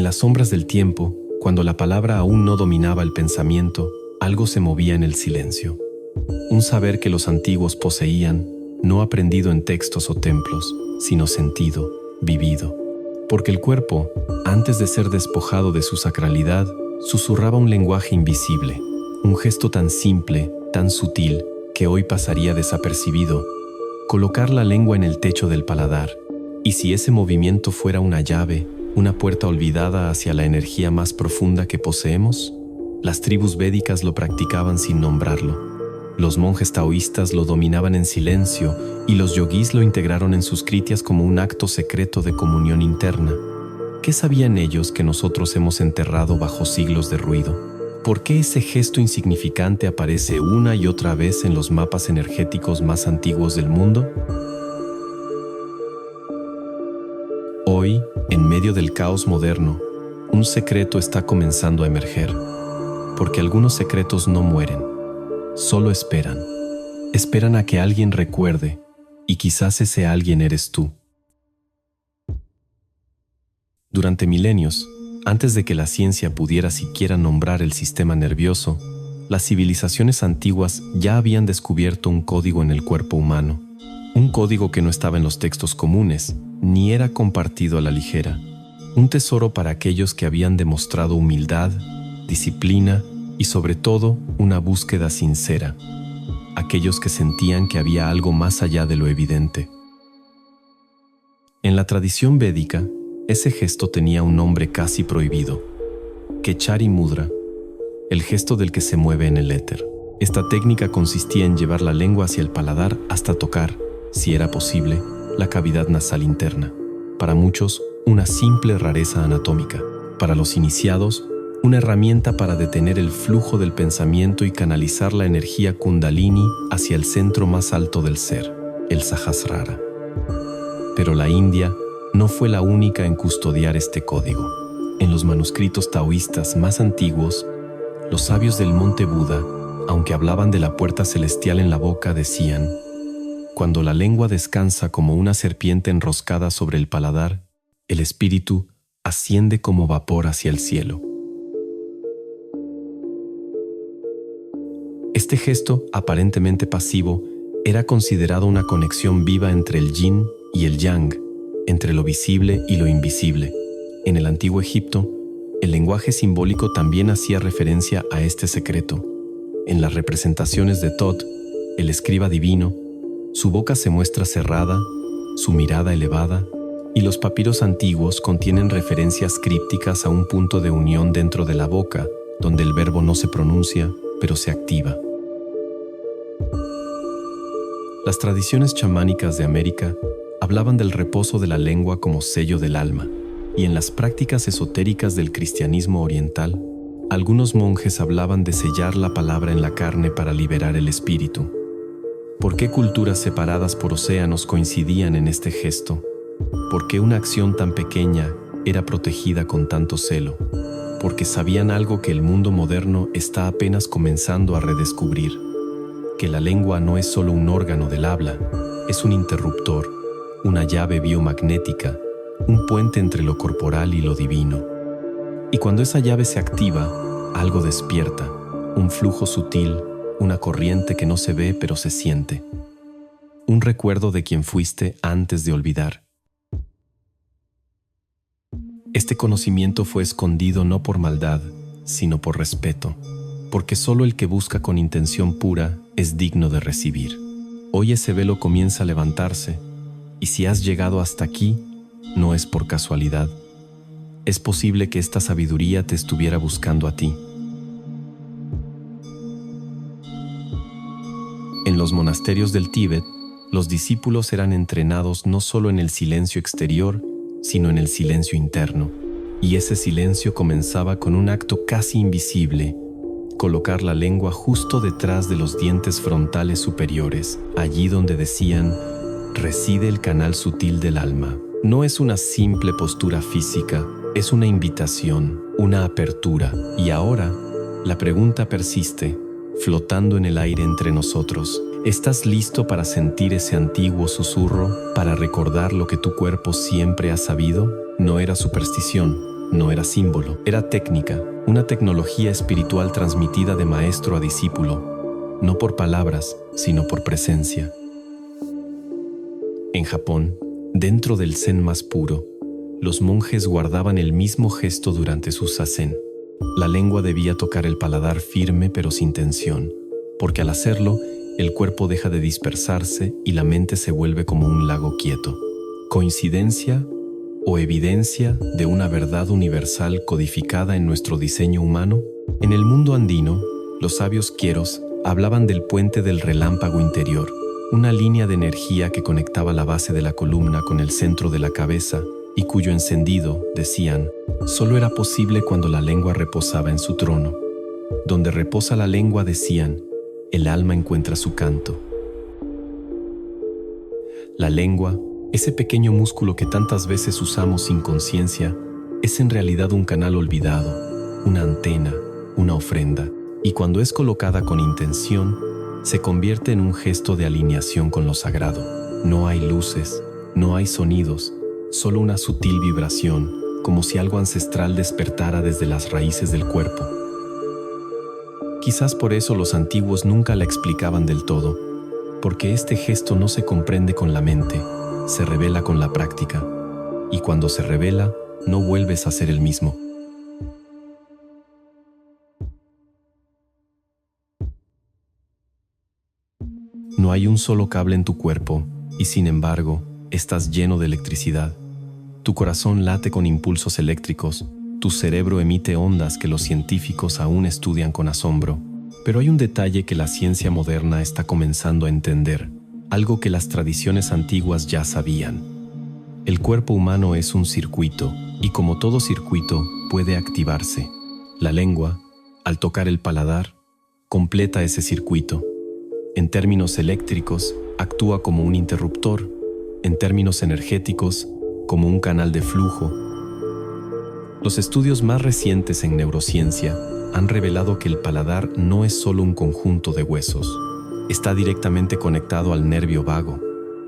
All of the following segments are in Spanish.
En las sombras del tiempo, cuando la palabra aún no dominaba el pensamiento, algo se movía en el silencio. Un saber que los antiguos poseían, no aprendido en textos o templos, sino sentido, vivido. Porque el cuerpo, antes de ser despojado de su sacralidad, susurraba un lenguaje invisible, un gesto tan simple, tan sutil, que hoy pasaría desapercibido: colocar la lengua en el techo del paladar. Y si ese movimiento fuera una llave, una puerta olvidada hacia la energía más profunda que poseemos, las tribus védicas lo practicaban sin nombrarlo. Los monjes taoístas lo dominaban en silencio y los yogis lo integraron en sus krityas como un acto secreto de comunión interna. ¿Qué sabían ellos que nosotros hemos enterrado bajo siglos de ruido? ¿Por qué ese gesto insignificante aparece una y otra vez en los mapas energéticos más antiguos del mundo? Hoy, en medio del caos moderno, un secreto está comenzando a emerger. Porque algunos secretos no mueren, solo esperan. Esperan a que alguien recuerde, y quizás ese alguien eres tú. Durante milenios, antes de que la ciencia pudiera siquiera nombrar el sistema nervioso, las civilizaciones antiguas ya habían descubierto un código en el cuerpo humano. Un código que no estaba en los textos comunes, ni era compartido a la ligera. Un tesoro para aquellos que habían demostrado humildad, disciplina y sobre todo una búsqueda sincera. Aquellos que sentían que había algo más allá de lo evidente. En la tradición védica, ese gesto tenía un nombre casi prohibido: Kechari Mudra, el gesto del que se mueve en el éter. Esta técnica consistía en llevar la lengua hacia el paladar hasta tocar, si era posible, la cavidad nasal interna. Para muchos, una simple rareza anatómica. Para los iniciados, una herramienta para detener el flujo del pensamiento y canalizar la energía kundalini hacia el centro más alto del ser, el Sahasrara. Pero la India no fue la única en custodiar este código. En los manuscritos taoístas más antiguos, los sabios del monte Buda, aunque hablaban de la puerta celestial en la boca, decían: cuando la lengua descansa como una serpiente enroscada sobre el paladar, el espíritu asciende como vapor hacia el cielo. Este gesto, aparentemente pasivo, era considerado una conexión viva entre el yin y el yang, entre lo visible y lo invisible. En el antiguo Egipto, el lenguaje simbólico también hacía referencia a este secreto. En las representaciones de Thoth, el escriba divino, su boca se muestra cerrada, su mirada elevada, y los papiros antiguos contienen referencias crípticas a un punto de unión dentro de la boca, donde el verbo no se pronuncia, pero se activa. Las tradiciones chamánicas de América hablaban del reposo de la lengua como sello del alma, y en las prácticas esotéricas del cristianismo oriental, algunos monjes hablaban de sellar la palabra en la carne para liberar el espíritu. ¿Por qué culturas separadas por océanos coincidían en este gesto? ¿Por qué una acción tan pequeña era protegida con tanto celo? Porque sabían algo que el mundo moderno está apenas comenzando a redescubrir: que la lengua no es solo un órgano del habla, es un interruptor, una llave biomagnética, un puente entre lo corporal y lo divino. Y cuando esa llave se activa, algo despierta, un flujo sutil, una corriente que no se ve pero se siente. Un recuerdo de quien fuiste antes de olvidar. Este conocimiento fue escondido no por maldad, sino por respeto, porque solo el que busca con intención pura es digno de recibir. Hoy ese velo comienza a levantarse, y si has llegado hasta aquí, no es por casualidad. Es posible que esta sabiduría te estuviera buscando a ti. En los monasterios del Tíbet, los discípulos eran entrenados no solo en el silencio exterior, sino en el silencio interno. Y ese silencio comenzaba con un acto casi invisible: colocar la lengua justo detrás de los dientes frontales superiores, allí donde decían: reside el canal sutil del alma. No es una simple postura física, es una invitación, una apertura. Y ahora, la pregunta persiste, flotando en el aire entre nosotros. ¿Estás listo para sentir ese antiguo susurro, para recordar lo que tu cuerpo siempre ha sabido? No era superstición, No era símbolo, era técnica, una tecnología espiritual transmitida de maestro a discípulo, no por palabras, sino por presencia. En Japón, dentro del Zen más puro, los monjes guardaban el mismo gesto durante su zazen. La lengua debía tocar el paladar firme pero sin tensión, porque al hacerlo, el cuerpo deja de dispersarse y la mente se vuelve como un lago quieto. ¿Coincidencia o evidencia de una verdad universal codificada en nuestro diseño humano? En el mundo andino, los sabios quieros hablaban del puente del relámpago interior, una línea de energía que conectaba la base de la columna con el centro de la cabeza y cuyo encendido, decían, solo era posible cuando la lengua reposaba en su trono. Donde reposa la lengua, decían, el alma encuentra su canto. La lengua, ese pequeño músculo que tantas veces usamos sin conciencia, es en realidad un canal olvidado, una antena, una ofrenda, y cuando es colocada con intención, se convierte en un gesto de alineación con lo sagrado. No hay luces, no hay sonidos, solo una sutil vibración, como si algo ancestral despertara desde las raíces del cuerpo. Quizás por eso los antiguos nunca la explicaban del todo, porque este gesto no se comprende con la mente, se revela con la práctica, y cuando se revela, no vuelves a ser el mismo. No hay un solo cable en tu cuerpo, y sin embargo, estás lleno de electricidad. Tu corazón late con impulsos eléctricos, tu cerebro emite ondas que los científicos aún estudian con asombro. Pero hay un detalle que la ciencia moderna está comenzando a entender, algo que las tradiciones antiguas ya sabían. El cuerpo humano es un circuito, y como todo circuito, puede activarse. La lengua, al tocar el paladar, completa ese circuito. En términos eléctricos, actúa como un interruptor. En términos energéticos, como un canal de flujo. Los estudios más recientes en neurociencia han revelado que el paladar no es solo un conjunto de huesos. Está directamente conectado al nervio vago,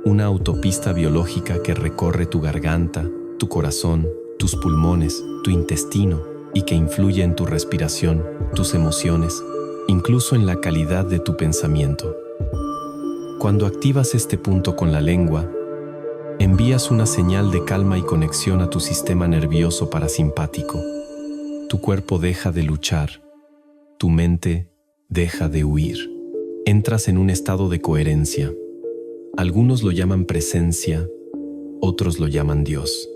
una autopista biológica que recorre tu garganta, tu corazón, tus pulmones, tu intestino y que influye en tu respiración, tus emociones, incluso en la calidad de tu pensamiento. Cuando activas este punto con la lengua, envías una señal de calma y conexión a tu sistema nervioso parasimpático. Tu cuerpo deja de luchar, tu mente deja de huir. Entras en un estado de coherencia. Algunos lo llaman presencia, otros lo llaman Dios.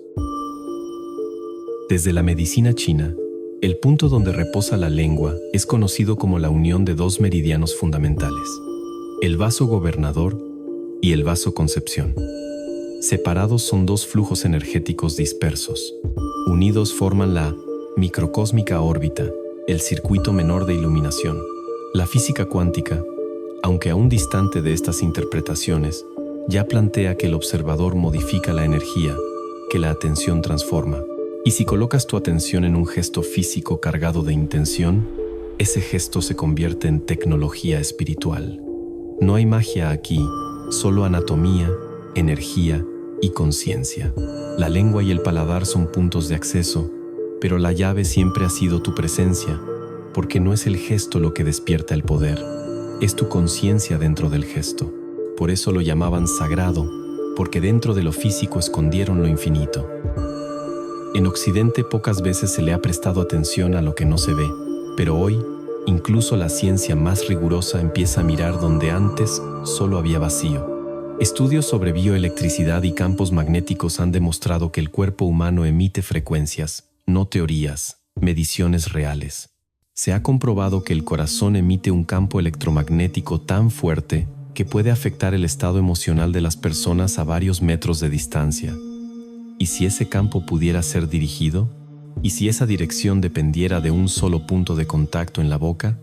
Desde la medicina china, el punto donde reposa la lengua es conocido como la unión de dos meridianos fundamentales, el vaso gobernador y el vaso concepción. Separados son dos flujos energéticos dispersos. Unidos forman la microcósmica órbita, el circuito menor de iluminación. La física cuántica, aunque aún distante de estas interpretaciones, ya plantea que el observador modifica la energía, que la atención transforma. Y si colocas tu atención en un gesto físico cargado de intención, ese gesto se convierte en tecnología espiritual. No hay magia aquí, solo anatomía, energía y conciencia. La lengua y el paladar son puntos de acceso, pero la llave siempre ha sido tu presencia, porque no es el gesto lo que despierta el poder, es tu conciencia dentro del gesto. Por eso lo llamaban sagrado, porque dentro de lo físico escondieron lo infinito. En Occidente pocas veces se le ha prestado atención a lo que no se ve, pero hoy, incluso la ciencia más rigurosa empieza a mirar donde antes solo había vacío. Estudios sobre bioelectricidad y campos magnéticos han demostrado que el cuerpo humano emite frecuencias, no teorías, mediciones reales. Se ha comprobado que el corazón emite un campo electromagnético tan fuerte que puede afectar el estado emocional de las personas a varios metros de distancia. ¿Y si ese campo pudiera ser dirigido? ¿Y si esa dirección dependiera de un solo punto de contacto en la boca?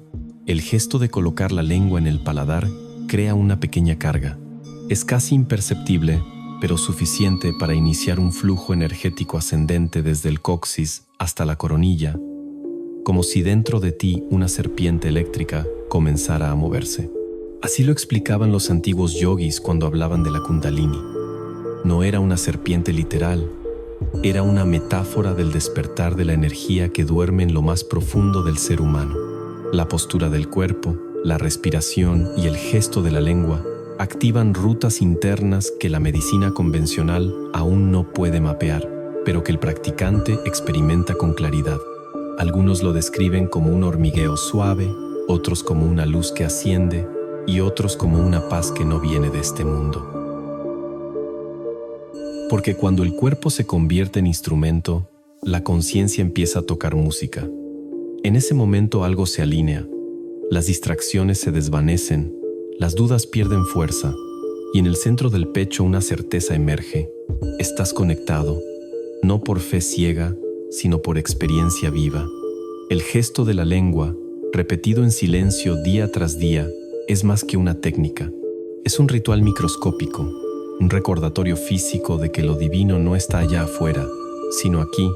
El gesto de colocar la lengua en el paladar crea una pequeña carga. Es casi imperceptible, pero suficiente para iniciar un flujo energético ascendente desde el coxis hasta la coronilla, como si dentro de ti una serpiente eléctrica comenzara a moverse. Así lo explicaban los antiguos yogis cuando hablaban de la Kundalini. No era una serpiente literal, era una metáfora del despertar de la energía que duerme en lo más profundo del ser humano. La postura del cuerpo, la respiración y el gesto de la lengua activan rutas internas que la medicina convencional aún no puede mapear, pero que el practicante experimenta con claridad. Algunos lo describen como un hormigueo suave, otros como una luz que asciende y otros como una paz que no viene de este mundo. Porque cuando el cuerpo se convierte en instrumento, la conciencia empieza a tocar música. En ese momento algo se alinea, las distracciones se desvanecen, las dudas pierden fuerza y en el centro del pecho una certeza emerge. Estás conectado, no por fe ciega, sino por experiencia viva. El gesto de la lengua, repetido en silencio día tras día, es más que una técnica. Es un ritual microscópico, un recordatorio físico de que lo divino no está allá afuera, sino aquí,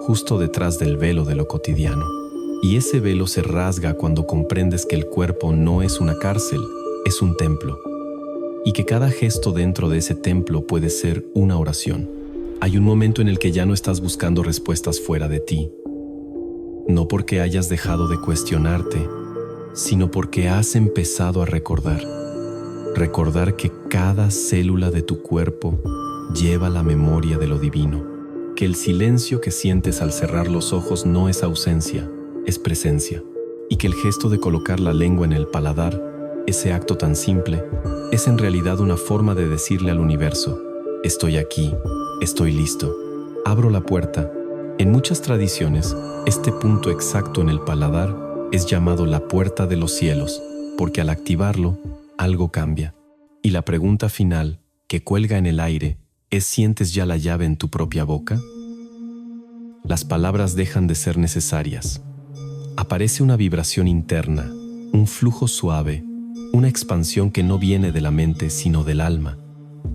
justo detrás del velo de lo cotidiano. Y ese velo se rasga cuando comprendes que el cuerpo no es una cárcel, es un templo. Y que cada gesto dentro de ese templo puede ser una oración. Hay un momento en el que ya no estás buscando respuestas fuera de ti. No porque hayas dejado de cuestionarte, sino porque has empezado a recordar. Recordar que cada célula de tu cuerpo lleva la memoria de lo divino. Que el silencio que sientes al cerrar los ojos no es ausencia, es presencia. Y que el gesto de colocar la lengua en el paladar, ese acto tan simple, es en realidad una forma de decirle al universo: estoy aquí, estoy listo, abro la puerta. En muchas tradiciones, este punto exacto en el paladar es llamado la puerta de los cielos, porque al activarlo, algo cambia. Y la pregunta final, que cuelga en el aire, es: ¿sientes ya la llave en tu propia boca? Las palabras dejan de ser necesarias. Aparece una vibración interna, un flujo suave, una expansión que no viene de la mente sino del alma.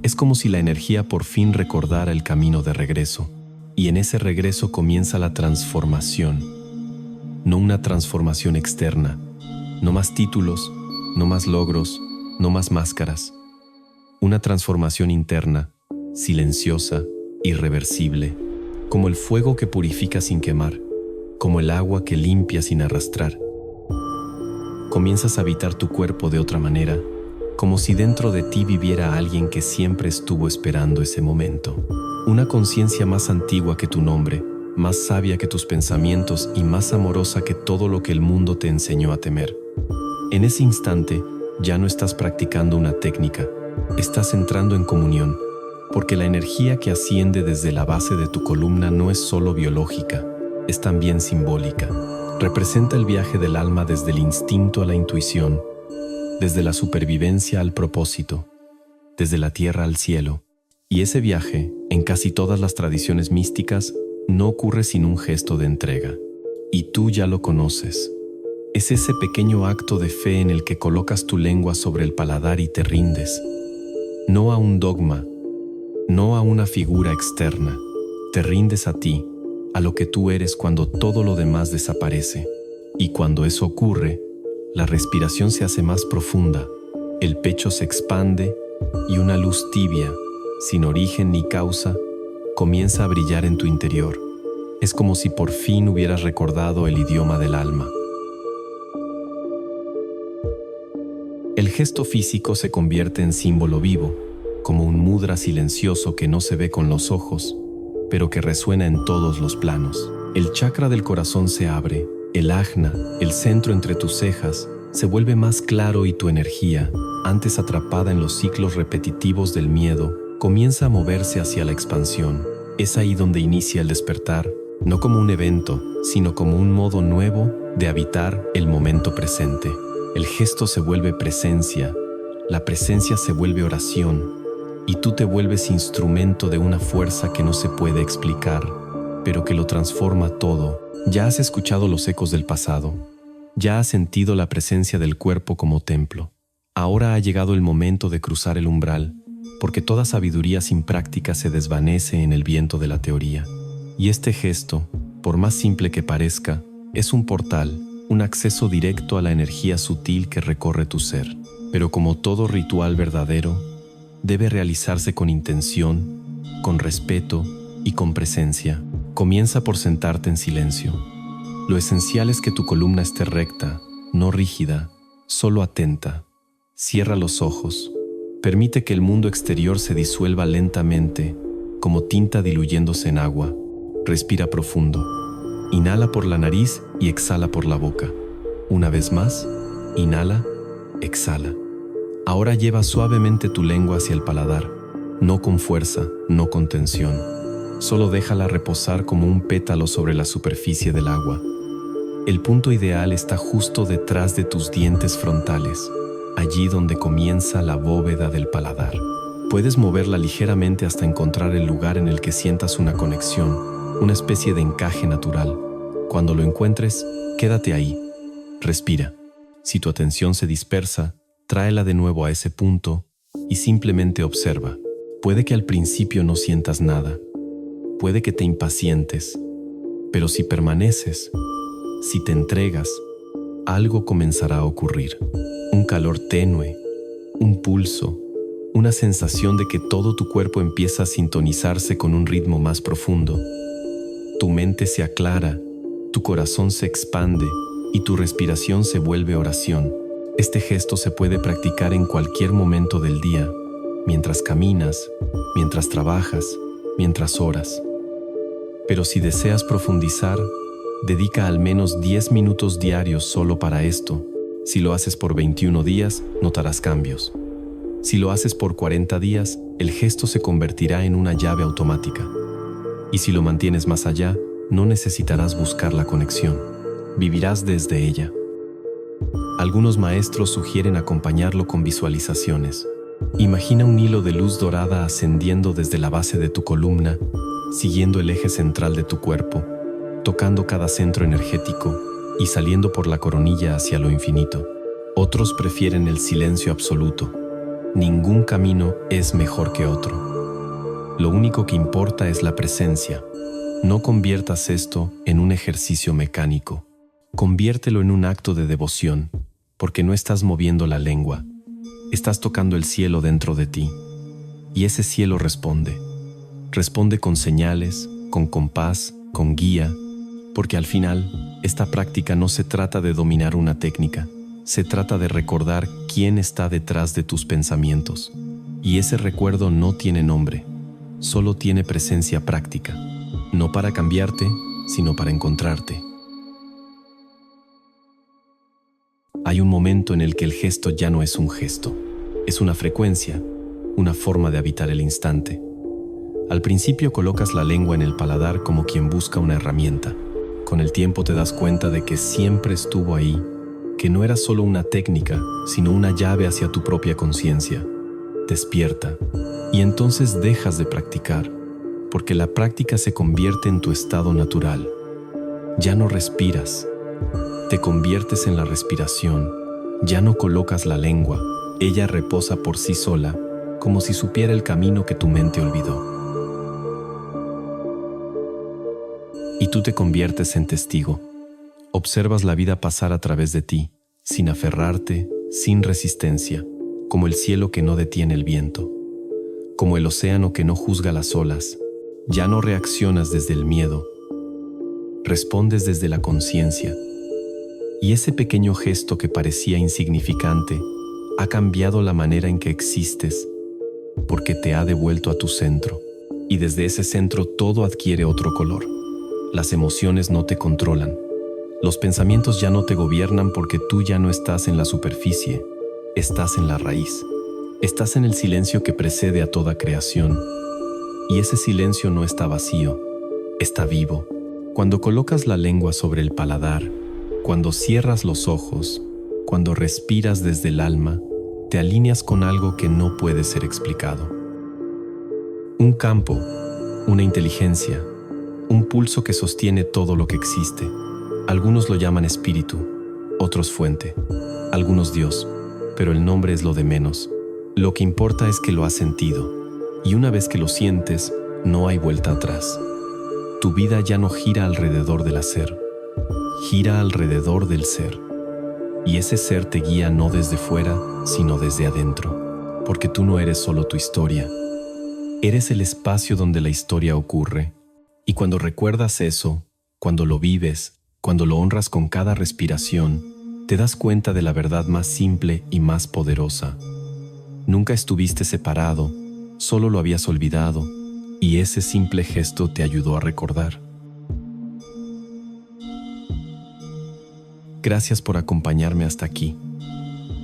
Es como si la energía por fin recordara el camino de regreso, y en ese regreso comienza la transformación. No una transformación externa, no más títulos, no más logros, no más máscaras. Una transformación interna, silenciosa, irreversible, como el fuego que purifica sin quemar, como el agua que limpia sin arrastrar. Comienzas a habitar tu cuerpo de otra manera, como si dentro de ti viviera alguien que siempre estuvo esperando ese momento. Una conciencia más antigua que tu nombre, más sabia que tus pensamientos y más amorosa que todo lo que el mundo te enseñó a temer. En ese instante, ya no estás practicando una técnica, estás entrando en comunión, porque la energía que asciende desde la base de tu columna no es solo biológica, es también simbólica. Representa el viaje del alma desde el instinto a la intuición, desde la supervivencia al propósito, desde la tierra al cielo. Y ese viaje, en casi todas las tradiciones místicas, no ocurre sin un gesto de entrega. Y tú ya lo conoces. Es ese pequeño acto de fe en el que colocas tu lengua sobre el paladar y te rindes. No a un dogma, no a una figura externa. Te rindes a ti, a lo que tú eres cuando todo lo demás desaparece. Y cuando eso ocurre, la respiración se hace más profunda, el pecho se expande y una luz tibia, sin origen ni causa, comienza a brillar en tu interior. Es como si por fin hubieras recordado el idioma del alma. El gesto físico se convierte en símbolo vivo, como un mudra silencioso que no se ve con los ojos, pero que resuena en todos los planos. El chakra del corazón se abre, el ajna, el centro entre tus cejas, se vuelve más claro y tu energía, antes atrapada en los ciclos repetitivos del miedo, comienza a moverse hacia la expansión. Es ahí donde inicia el despertar, no como un evento, sino como un modo nuevo de habitar el momento presente. El gesto se vuelve presencia, la presencia se vuelve oración, y tú te vuelves instrumento de una fuerza que no se puede explicar, pero que lo transforma todo. Ya has escuchado los ecos del pasado, ya has sentido la presencia del cuerpo como templo. Ahora ha llegado el momento de cruzar el umbral, porque toda sabiduría sin práctica se desvanece en el viento de la teoría. Y este gesto, por más simple que parezca, es un portal, un acceso directo a la energía sutil que recorre tu ser. Pero como todo ritual verdadero, debe realizarse con intención, con respeto y con presencia. Comienza por sentarte en silencio. Lo esencial es que tu columna esté recta, no rígida, solo atenta. Cierra los ojos. Permite que el mundo exterior se disuelva lentamente, como tinta diluyéndose en agua. Respira profundo. Inhala por la nariz y exhala por la boca. Una vez más, inhala, exhala. Ahora lleva suavemente tu lengua hacia el paladar, no con fuerza, no con tensión. Solo déjala reposar como un pétalo sobre la superficie del agua. El punto ideal está justo detrás de tus dientes frontales, allí donde comienza la bóveda del paladar. Puedes moverla ligeramente hasta encontrar el lugar en el que sientas una conexión, una especie de encaje natural. Cuando lo encuentres, quédate ahí. Respira. Si tu atención se dispersa, tráela de nuevo a ese punto y simplemente observa. Puede que al principio no sientas nada. Puede que te impacientes. Pero si permaneces, si te entregas, algo comenzará a ocurrir. Un calor tenue, un pulso, una sensación de que todo tu cuerpo empieza a sintonizarse con un ritmo más profundo. Tu mente se aclara, tu corazón se expande y tu respiración se vuelve oración. Este gesto se puede practicar en cualquier momento del día, mientras caminas, mientras trabajas, mientras oras. Pero si deseas profundizar, dedica al menos 10 minutos diarios solo para esto. Si lo haces por 21 días, notarás cambios. Si lo haces por 40 días, el gesto se convertirá en una llave automática. Y si lo mantienes más allá, no necesitarás buscar la conexión. Vivirás desde ella. Algunos maestros sugieren acompañarlo con visualizaciones. Imagina un hilo de luz dorada ascendiendo desde la base de tu columna, siguiendo el eje central de tu cuerpo, tocando cada centro energético y saliendo por la coronilla hacia lo infinito. Otros prefieren el silencio absoluto. Ningún camino es mejor que otro. Lo único que importa es la presencia. No conviertas esto en un ejercicio mecánico. Conviértelo en un acto de devoción, porque no estás moviendo la lengua. Estás tocando el cielo dentro de ti. Y ese cielo responde. Responde con señales, con compás, con guía, porque al final, esta práctica no se trata de dominar una técnica. Se trata de recordar quién está detrás de tus pensamientos. Y ese recuerdo no tiene nombre, solo tiene presencia práctica. No para cambiarte, sino para encontrarte. Hay un momento en el que el gesto ya no es un gesto. Es una frecuencia, una forma de habitar el instante. Al principio colocas la lengua en el paladar como quien busca una herramienta. Con el tiempo te das cuenta de que siempre estuvo ahí, que no era solo una técnica, sino una llave hacia tu propia conciencia. Despierta, y entonces dejas de practicar, porque la práctica se convierte en tu estado natural. Ya no respiras, te conviertes en la respiración, ya no colocas la lengua, ella reposa por sí sola, como si supiera el camino que tu mente olvidó. Y tú te conviertes en testigo. Observas la vida pasar a través de ti, sin aferrarte, sin resistencia, como el cielo que no detiene el viento, como el océano que no juzga las olas. Ya no reaccionas desde el miedo, respondes desde la conciencia. Y ese pequeño gesto que parecía insignificante ha cambiado la manera en que existes, porque te ha devuelto a tu centro. Y desde ese centro todo adquiere otro color. Las emociones no te controlan. Los pensamientos ya no te gobiernan porque tú ya no estás en la superficie, estás en la raíz. Estás en el silencio que precede a toda creación. Y ese silencio no está vacío, está vivo. Cuando colocas la lengua sobre el paladar, cuando cierras los ojos, cuando respiras desde el alma, te alineas con algo que no puede ser explicado. Un campo, una inteligencia, un pulso que sostiene todo lo que existe. Algunos lo llaman espíritu, otros fuente, algunos Dios, pero el nombre es lo de menos. Lo que importa es que lo has sentido, y una vez que lo sientes, no hay vuelta atrás. Tu vida ya no gira alrededor del hacer, gira alrededor del ser. Y ese ser te guía no desde fuera, sino desde adentro, porque tú no eres solo tu historia. Eres el espacio donde la historia ocurre. Y cuando recuerdas eso, cuando lo vives, cuando lo honras con cada respiración, te das cuenta de la verdad más simple y más poderosa. Nunca estuviste separado, solo lo habías olvidado, y ese simple gesto te ayudó a recordar. Gracias por acompañarme hasta aquí.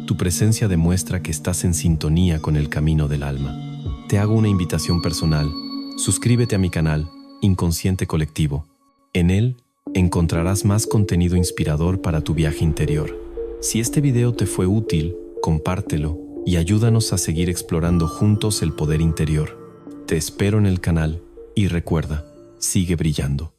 Tu presencia demuestra que estás en sintonía con el camino del alma. Te hago una invitación personal. Suscríbete a mi canal, Inconsciente Colectivo. En él encontrarás más contenido inspirador para tu viaje interior. Si este video te fue útil, compártelo y ayúdanos a seguir explorando juntos el poder interior. Te espero en el canal y recuerda, sigue brillando.